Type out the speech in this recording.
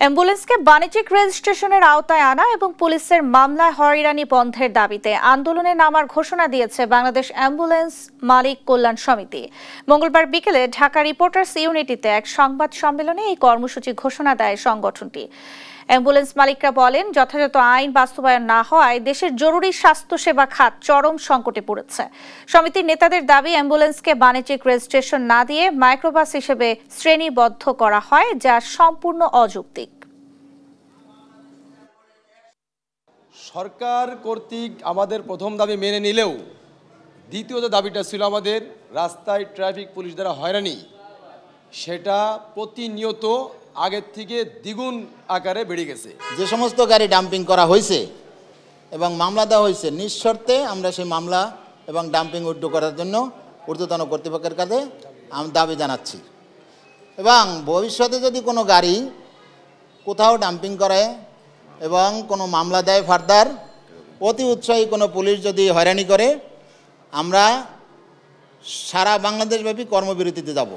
অ্যাম্বুলেন্সকে বাণিজ্যিক রেজিস্ট্রেশনের আওতায় আনা এবং পুলিশের মামলায় হয়রানি বন্ধের দাবিতে আন্দোলনে নামার ঘোষণা দিয়েছে বাংলাদেশ অ্যাম্বুলেন্স মালিক কল্যাণ সমিতি। মঙ্গলবার বিকেলে ঢাকা রিপোর্টার্স ইউনিটিতে এক সংবাদ সম্মেলনে এই কর্মসূচি ঘোষণা দেয় সংগঠনটি। অ্যাম্বুলেন্স মালিকরা বলেন, যথাযথ আইন বাস্তবায়ন না হওয়ায় দেশের জরুরি স্বাস্থ্যসেবা খাত চরম সংকটে পড়েছে। সমিতির নেতাদের দাবি, অ্যাম্বুলেন্সকে বাণিজ্যিক রেজিস্ট্রেশন না দিয়ে মাইক্রোবাস হিসেবে শ্রেণীবদ্ধ করা হয়, যা সম্পূর্ণ অযৌক্তিক। সরকার কর্তৃক আমাদের প্রথম দাবি মেনে নিলেও দ্বিতীয় যে দাবিটা ছিল আমাদের রাস্তায় ট্রাফিক পুলিশ দ্বারা হয়রানি, সেটা প্রতিনিয়ত আগের থেকে দ্বিগুণ আকারে বেড়ে গেছে। যে সমস্ত গাড়ি ডাম্পিং করা হয়েছে এবং মামলা দেওয়া হয়েছে, নিঃশর্তে আমরা সেই মামলা এবং ডাম্পিং উইথড্র করার জন্য ঊর্ধ্বতন কর্তৃপক্ষের কাছে দাবি জানাচ্ছি। এবং ভবিষ্যতে যদি কোনো গাড়ি কোথাও ডাম্পিং করে এবং কোনো মামলা দেয় ফার্দার, অতি উৎসাহী কোনো পুলিশ যদি হয়রানি করে, আমরা সারা বাংলাদেশব্যাপী কর্মবিরতিতে যাব।